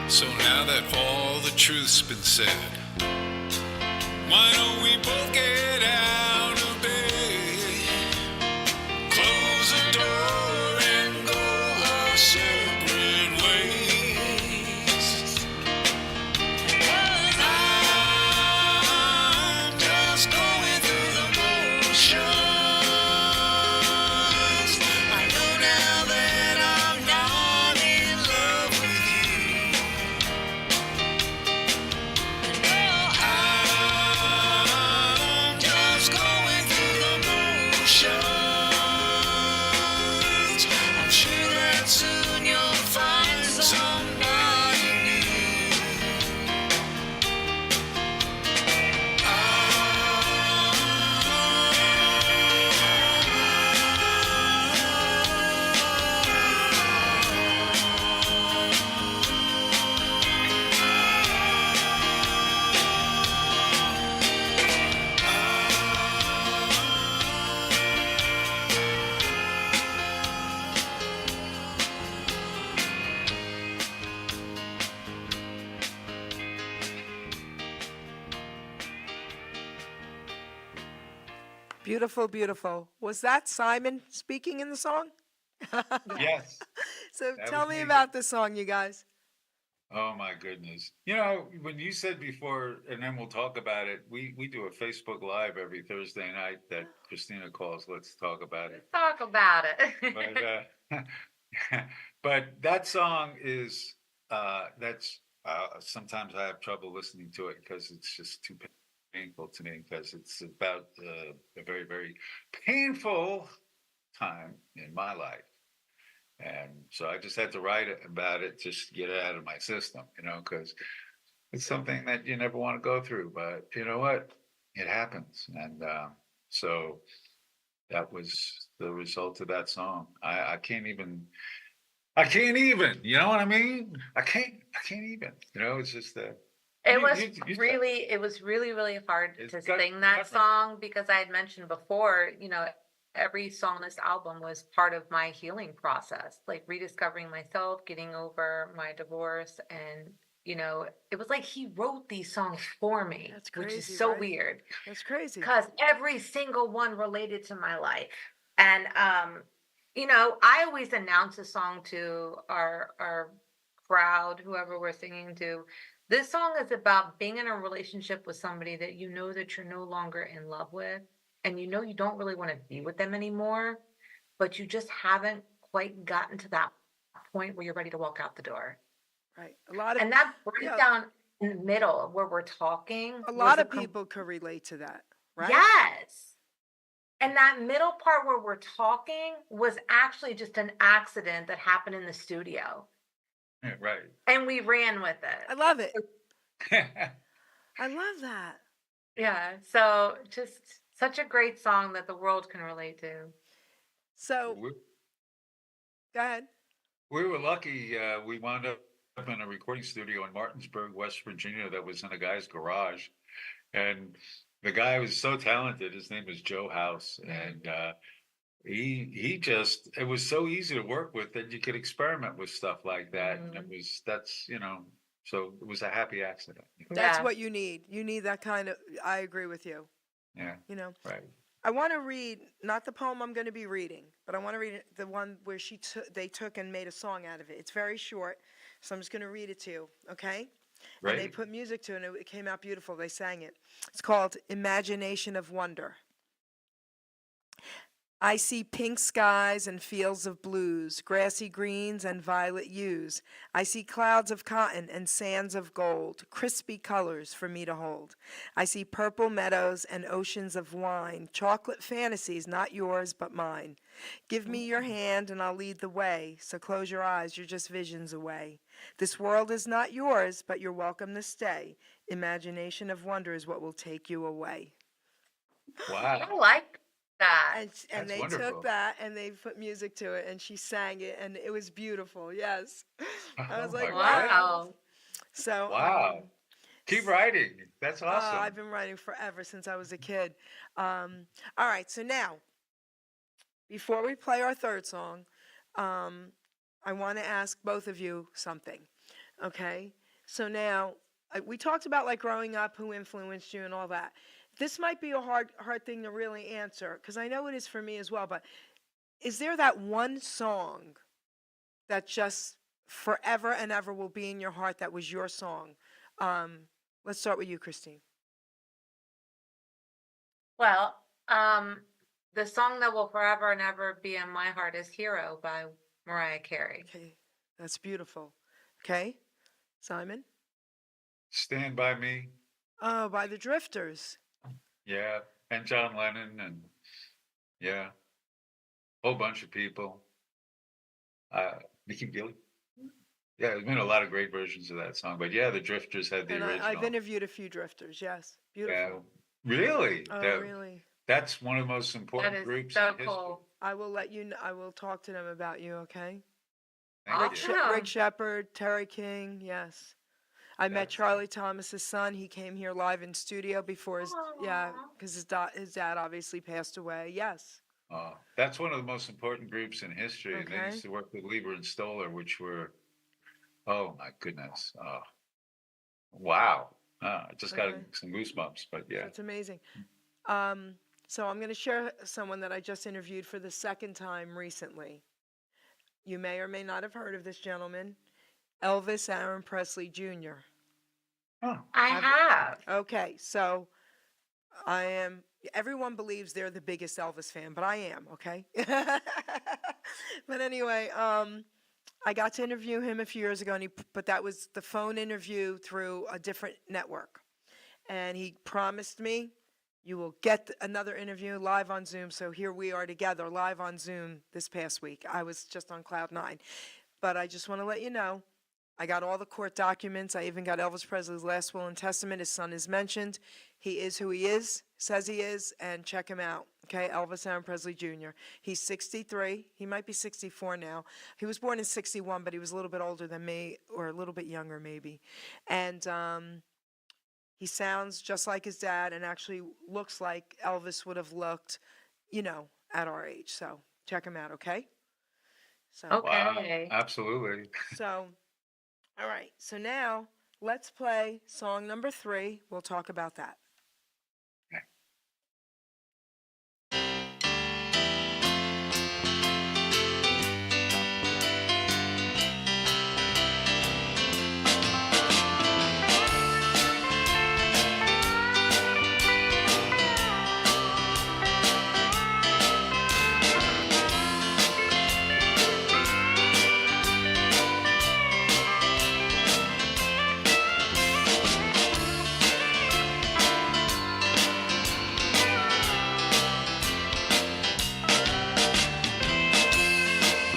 So now that all the truth's been said, why don't we both get out of bed, close the door and go our separate ways? 'Cause I'm just going through the motions. I know now that I'm not in love with you. And oh, I'm just going through the motions. I'm sure that soon you'll find somebody new. Beautiful, beautiful. Was that Simon speaking in the song? Yes. So That tell was me me. about the song, you guys. Oh my goodness. You know, when you said before, and then we'll talk about it, we do a Facebook Live every Thursday night that Christina calls Let's Talk About It. Let's talk about it. But but that song is that's sometimes I have trouble listening to it because it's just too painful to me because it's about a very, very painful time in my life. And so I just had to write about it just to get it out of my system, because it's something that you never want to go through. But you know what? It happens. And so that was the result of that song. I can't even, you know what I mean? I can't even, it's just that. It was really, really hard It's to got- sing that got- song because I had mentioned before, every song on this album was part of my healing process, like rediscovering myself, getting over my divorce. And, it was like he wrote these songs for me, That's which crazy, is so right? weird That's crazy. because every single one related to my life. And, I always announce a song to our crowd, whoever we're singing to. This song is about being in a relationship with somebody that you know that you're no longer in love with, and you don't really want to be with them anymore, but you just haven't quite gotten to that point where you're ready to walk out the door. Right. A lot of And that yeah, breakdown in the middle where we're talking, a was lot of com- people could relate to that, right? Yes. And that middle part where we're talking was actually just an accident that happened in the studio. Yeah, right. And we ran with I it. love it. I love that. Yeah. So just such a great song that the world can relate to. So we, go ahead. we were lucky. We wound up in a recording studio in Martinsburg, West Virginia, that was in a guy's garage. And the guy was so talented. His name was Joe House. And it was so easy to work with that you could experiment with stuff like that. And so it was a happy accident. That's Yeah. what you need. You need that kind of. I agree with you. Yeah. Right. I want to read not the poem I'm going to be reading, but I want to read the one where they took and made a song out of it. It's very short, so I'm just going to read it to you. Okay. Right. And they put music to it, and it came out beautiful. They sang it. It's called Imagination of Wonder. I see pink skies and fields of blues, grassy greens and violet hues. I see clouds of cotton and sands of gold, crispy colors for me to hold. I see purple meadows and oceans of wine, chocolate fantasies not yours but mine. Give me your hand and I'll lead the way, so close your eyes, you're just visions away. This world is not yours, but you're welcome to stay. Imagination of wonder is what will take you away. Wow. I like that. And That's they wonderful. took that and they put music to it and she sang it and it was beautiful. Yes. I was Oh like, my wow. Wow. So Wow. Keep writing. That's awesome. I've been writing forever since I was a kid. All right, so now before we play our third song, I want to ask both of you something. Okay? So now, we talked about like growing up, who influenced you and all that. This might be a hard thing to really answer, because I know it is for me as well, but is there that one song that just forever and ever will be in your heart that was your song? Let's start with you, Christine. Well, the song that will forever and ever be in my heart is Hero by Mariah Carey. Okay, that's beautiful. Okay, Simon? Stand By Me. Oh, by the Drifters. Yeah. And John Lennon, and yeah, whole bunch of people. Nikki Gilly. Yeah, there's been a lot of great versions of that song, but yeah, the Drifters had the And original. I've interviewed a few Drifters, yes. Beautiful. Yeah. Really? Oh, That- really? That's one of the most That important is groups so in history. cool. I will let you know, I will talk to them about you, okay? Thank Awesome. you. Rick Shepard, Terry King, yes. I met Yes. Charlie Thomas's son. He came here live in studio before his, yeah, Aw. because his dad obviously passed away. Yes. That's one of the most important groups in history. And they Okay. used to work with Lieber and Stoller, which were, oh my goodness. Wow. I just got Okay. some goosebumps, but yeah. That's amazing. So I'm going to share someone that I just interviewed for the second time recently. You may or may not have heard of this gentleman, Elvis Aaron Presley Jr. Oh, I have. Okay, so everyone believes they're the biggest Elvis fan, but I am, okay? But anyway, I got to interview him a few years ago, but that was the phone interview through a different network. And he promised me, you will get another interview live on Zoom. So here we are together live on Zoom this past week. I was just on cloud 9. But I just want to let you know, I got all the court documents. I even got Elvis Presley's last will and testament. His son is mentioned. He is who he is, says he is, and check him out. Okay, Elvis Aaron Presley Jr. He's 63. He might be 64 now. He was born in 61, but he was a little bit older than me, or a little bit younger maybe. And he sounds just like his dad and actually looks like Elvis would have looked, at our age. So check him out, okay? So, wow. Okay. Absolutely. So, all right. So now let's play song number 3. We'll talk about that.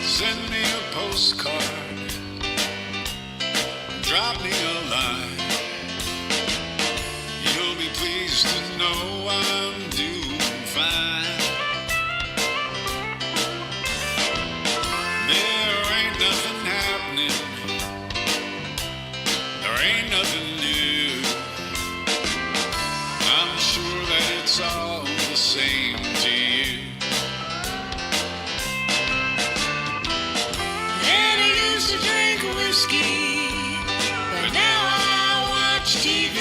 Send me a postcard, drop me a line. You'll be pleased to know I'm doing fine. There ain't nothing happening, there ain't nothing new. I'm sure that it's all the same to you. And I used to drink whiskey, but now I watch TV.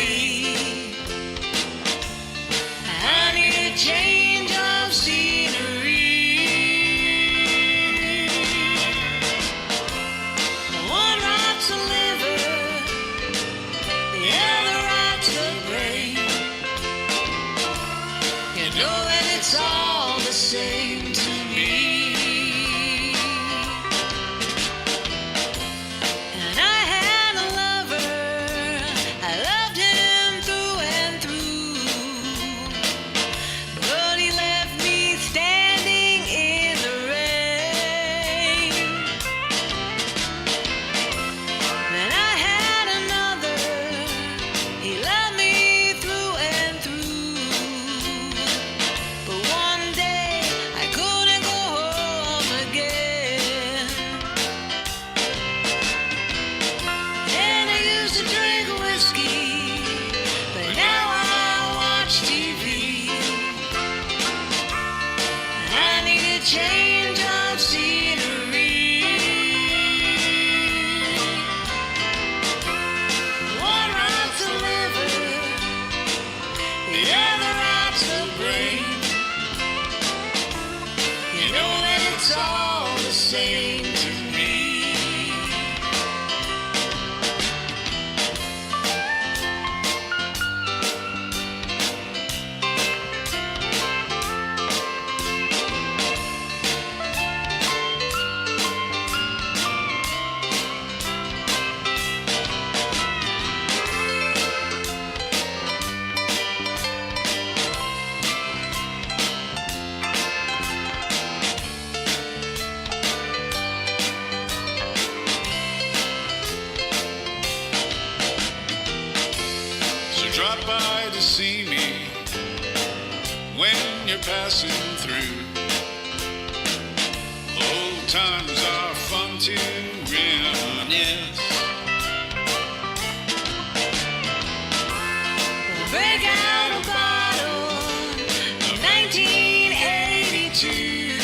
I need a change of scenery. One rots the liver, the other rots the brain. You know that it's all the same to me. And I had a lover, I loved him You know that it's all the same to me. So drop by to see me when you're passing through. Old times are fun to reminisce. Break out a bottle of 1982.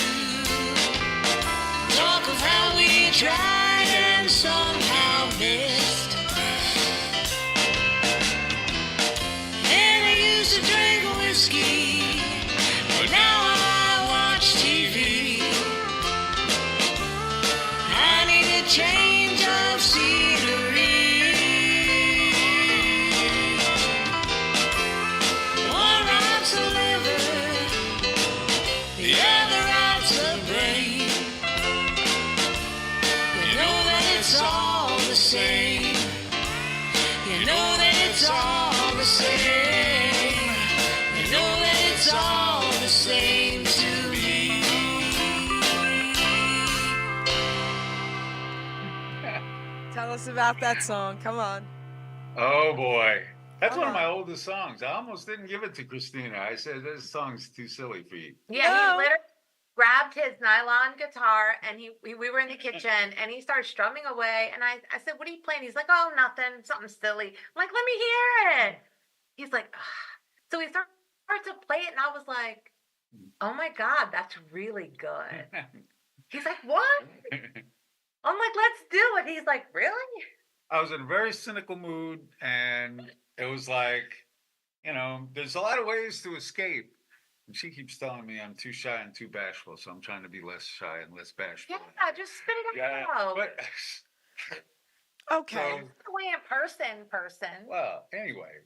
Talk of how we tried and somehow missed. And I used to drink whiskey, but now I watch TV. I need a change of scenery. One rots the liver, the other rots the brain. You know that it's all the same. You know that it's all the same. You know that it's all the same to me. Tell us about that song. Come on. Oh boy, that's Come one of my on. oldest songs. I almost didn't give it to Christina. I said this song's too silly for you. Yeah, No. he literally grabbed his nylon guitar and we were in the kitchen and he started strumming away. And I said, "What are you playing?" He's like, "Oh, nothing, something silly." I'm like, "Let me hear it." He's like, "Ugh." So he started to play it and I was like, "Oh my God, that's really good." He's like, "What?" I'm like, "Let's do it." He's like, "Really?" I was in a very cynical mood, and it was like, there's a lot of ways to escape. And she keeps telling me I'm too shy and too bashful, so I'm trying to be less shy and less bashful. Yeah, just spit it Yeah, out. but Okay. so, The way in person. well, anyway,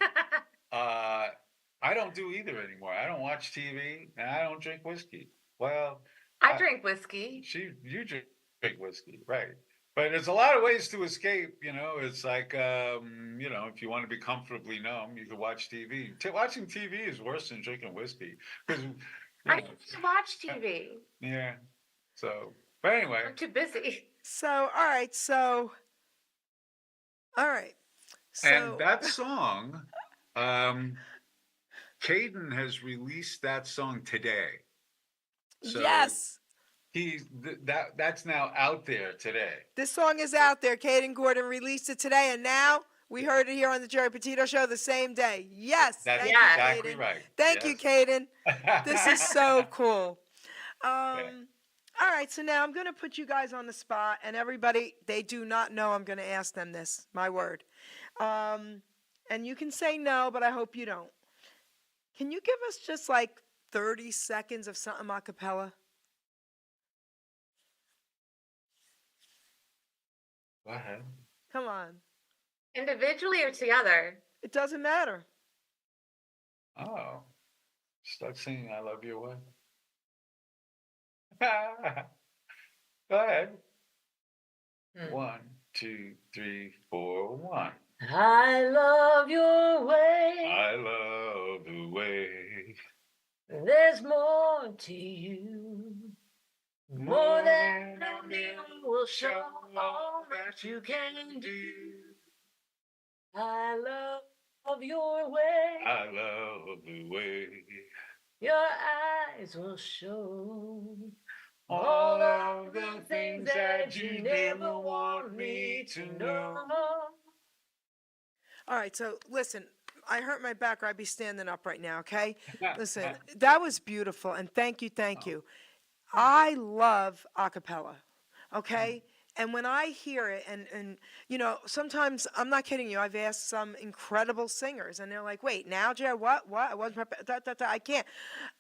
I don't do either anymore. I don't watch TV and I don't drink whiskey. Well, I drink whiskey. you drink whiskey, right? But there's a lot of ways to escape. It's like, if you want to be comfortably numb, you can watch TV. Watching TV is worse than drinking whiskey. Because, I used to watch TV. yeah. So, but anyway, I'm too busy. So, all right. So, and that song, Caden has released that song today. So yes, that's now out there today. this song is out there. Caden Gordon released it today, and now we heard it here on the Geri Petito Show the same day. Yes, That's thank you, exactly Caden. right. Thank you, Caden. This is so cool. All right, so now I'm going to put you guys on the spot, and everybody, they do not know I'm going to ask them this, my word. And you can say no, but I hope you don't. Can you give us just like 30 seconds of something a cappella? Go ahead. Come on. Individually or together? It doesn't matter. Oh, start singing "I Love Your Way." Go ahead. 1, 2, 3, 4, 1. I love your way. I love the way. There's more to you. More than a meal will show all that you can do. I love your way. I love the way. Your eyes will show All of the things that you never want me to know. All right, so listen, I hurt my back or I'd be standing up right now, okay? Listen, that was beautiful, and thank you. I love a cappella, okay? And when I hear it, and sometimes, I'm not kidding you, I've asked some incredible singers, and they're like, wait, now, Jared, what? I wasn't prepared, I can't.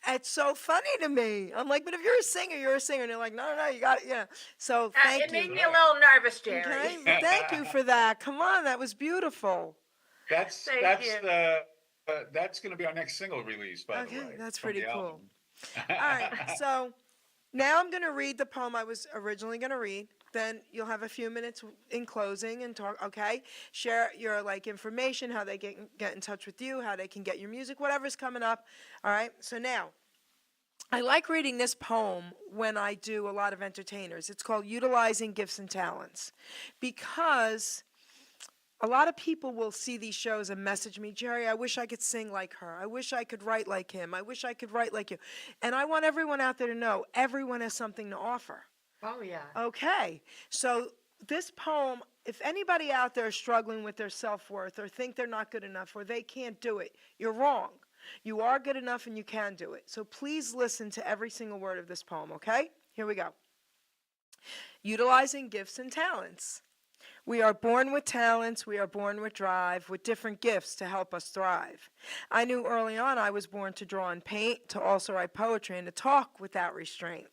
It's so funny to me. I'm like, but if you're a singer, you're a singer. And they're like, no, you got it, So thank It you. made me a little nervous, Jerry. Okay, well, thank you for that. Come on, that was beautiful. That's Thank you. that's going to be our next single release, by the way. Okay, that's from pretty the cool. album. All right, so now I'm going to read the poem I was originally going to read. Then you'll have a few minutes in closing and talk, okay? Share your, information, how they get in touch with you, how they can get your music, whatever's coming up, all right? So now, I like reading this poem when I do a lot of entertainers. It's called Utilizing Gifts and Talents, because a lot of people will see these shows and message me, Jerry, I wish I could sing like her. I wish I could write like him. I wish I could write like you. And I want everyone out there to know everyone has something to offer. Oh, yeah. Okay, so this poem, if anybody out there is struggling with their self-worth or think they're not good enough or they can't do it, you're wrong. You are good enough and you can do it. So please listen to every single word of this poem, okay? Here we go. Utilizing Gifts and Talents. We are born with talents, we are born with drive, with different gifts to help us thrive. I knew early on I was born to draw and paint, to also write poetry, and to talk without restraint.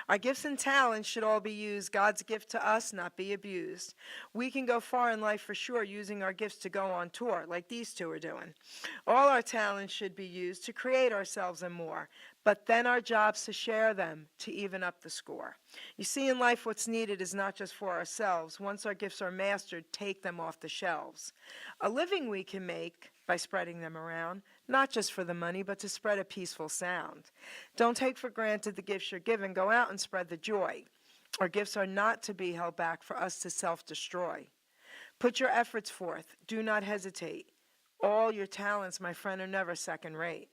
Our gifts and talents should all be used, God's gift to us, not be abused. We can go far in life for sure, using our gifts to go on tour, like these two are doing. All our talents should be used to create ourselves and more, but then our job's to share them, to even up the score. You see, in life, what's needed is not just for ourselves. Once our gifts are mastered, take them off the shelves. A living we can make by spreading them around, not just for the money, but to spread a peaceful sound. Don't take for granted the gifts you're given. Go out and spread the joy. Our gifts are not to be held back for us to self-destroy. Put your efforts forth. Do not hesitate. All your talents, my friend, are never second rate.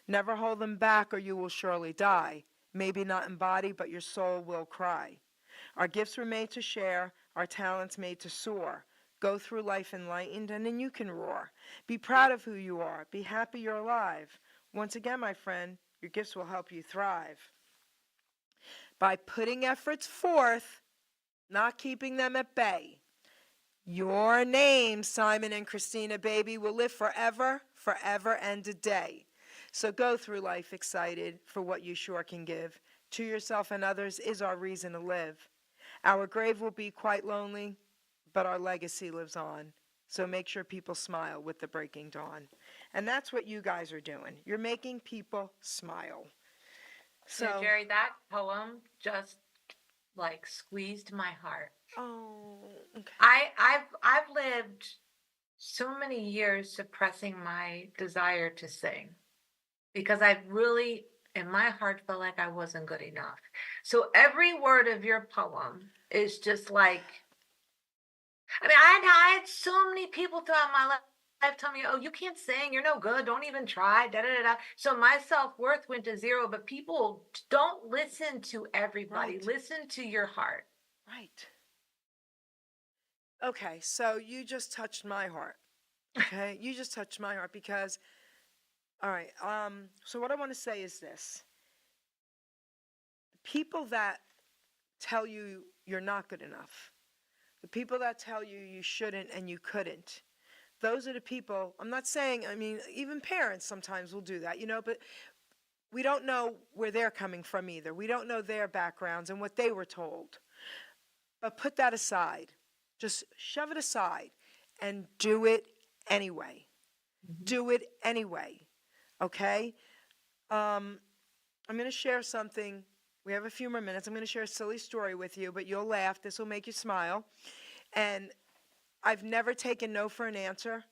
Never hold them back or you will surely die. Maybe not in body, but your soul will cry. Our gifts were made to share, our talents made to soar. Go through life enlightened, and then you can roar. Be proud of who you are. Be happy you're alive. Once again, my friend, your gifts will help you thrive. By putting efforts forth, not keeping them at bay. Your name, Simon and Christina, baby, will live forever, forever and a day. So go through life excited for what you sure can give. To yourself and others is our reason to live. Our grave will be quite lonely, but our legacy lives on. So make sure people smile with the breaking dawn. And that's what you guys are doing. You're making people smile. So, Jerry, that poem just squeezed my heart. oh, okay. I've lived so many years suppressing my desire to sing because I really, in my heart, felt like I wasn't good enough. So every word of your poem is just I had so many people throughout my life tell me, oh, you can't sing, you're no good, don't even try, da-da-da-da. So my self-worth went to zero, but people don't listen to everybody. Right. Listen to your heart. Right. Okay, so you just touched my heart. Okay, you just touched my heart because, all right, so what I want to say is this. People that tell you you're not good enough, the people that tell you you shouldn't and you couldn't, those are the people, I'm not saying, even parents sometimes will do that, but we don't know where they're coming from either. We don't know their backgrounds and what they were told. But put that aside. Just shove it aside and do it anyway. Mm-hmm. Do it anyway. Okay? I'm going to share something. We have a few more minutes. I'm going to share a silly story with you, but you'll laugh. This will make you smile. And I've never taken no for an answer.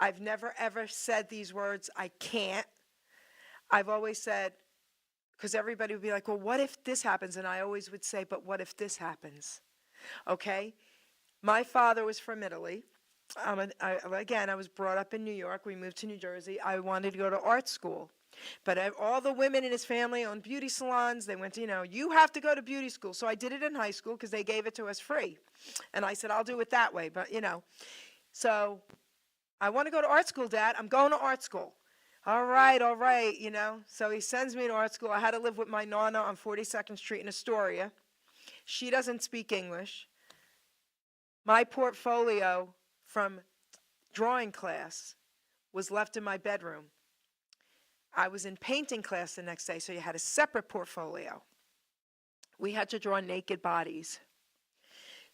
I've never, ever said these words, I can't. I've always said, because everybody would be like, well, what if this happens? And I always would say, but what if this happens? Okay? My father was from Italy. I was brought up in New York. We moved to New Jersey. I wanted to go to art school. But all the women in his family owned beauty salons. They went to, you have to go to beauty school. So I did it in high school because they gave it to us free. And I said, I'll do it that way. But, So I want to go to art school, Dad. I'm going to art school. All right. So he sends me to art school. I had to live with my nonna on 42nd Street in Astoria. She doesn't speak English. My portfolio from drawing class was left in my bedroom. I was in painting class the next day, so you had a separate portfolio. We had to draw naked bodies.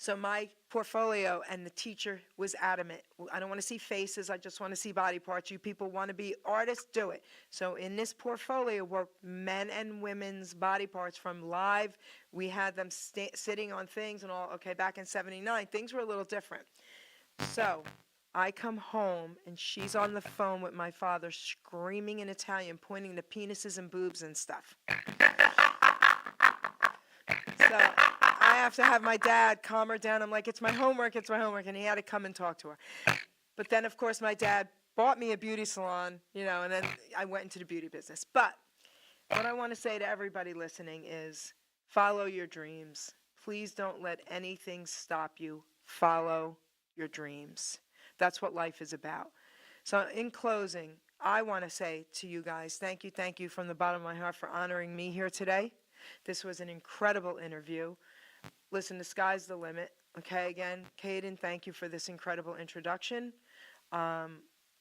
So my portfolio, and the teacher was adamant, I don't want to see faces, I just want to see body parts. You people want to be artists, do it. So in this portfolio were men and women's body parts from live. We had them sitting on things and all. Okay, back in 79, things were a little different. So I come home, and she's on the phone with my father, screaming in Italian, pointing to penises and boobs and stuff. So I have to have my dad calm her down. I'm like, it's my homework, and he had to come and talk to her. But then, of course, my dad bought me a beauty salon, and then I went into the beauty business. But what I want to say to everybody listening is follow your dreams. Please don't let anything stop you. Follow your dreams. That's what life is about. So in closing, I want to say to you guys, thank you from the bottom of my heart for honoring me here today. This was an incredible interview. Listen, the sky's the limit. Okay, again, Caden, thank you for this incredible introduction. I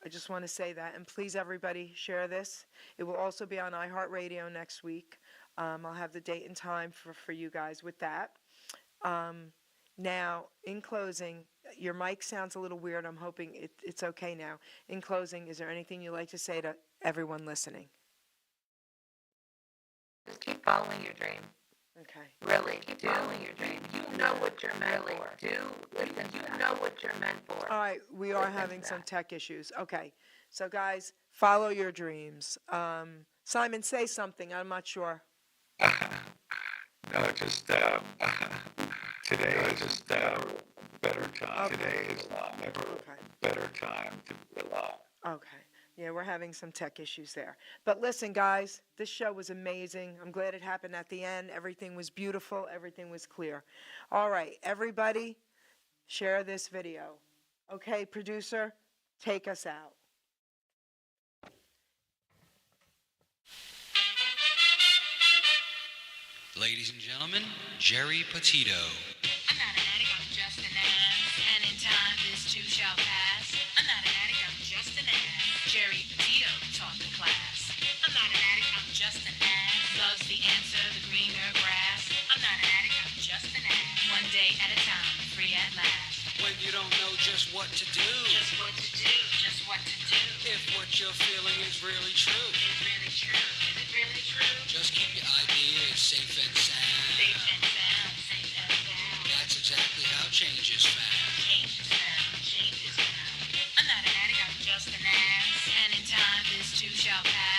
just want to say that. And please, everybody, share this. It will also be on iHeartRadio next week. I'll have the date and time for you guys with that. Now, in closing, your mic sounds a little weird. I'm hoping it's okay now. In closing, is there anything you'd like to say to everyone listening? Just keep following your dream. Okay. Really, keep following your dream. You know what you're meant for. Listen, you know what you're meant for. All right, we are having some tech issues. Okay, so guys, follow your dreams. Simon, say something. I'm not sure. No, just today is just better time. Okay. Today is never better time to be alive. Okay. Yeah, we're having some tech issues there. But listen, guys, this show was amazing. I'm glad it happened at the end. Everything was beautiful. Everything was clear. All right, everybody, share this video. Okay, producer, take us out. Ladies and gentlemen, Geri Petito. I'm not an addict, I'm just an ass. And in time, this too shall pass. I'm not an addict, I'm just an ass. Geri Petito taught the class. I'm not an addict, I'm just an ass. Love's the answer, the greener grass. I'm not an addict, I'm just an ass. One day at a time, free at last. When you don't know just what to do, Just what to do, just what to do. if what you're feeling is really true, It's really true, is it really true? just keep your ideas safe and sound. Safe and sound, safe and sound. That's exactly how change is found. Change is found, change is found. I'm not an addict, I'm just an ass. And in time, this too shall pass.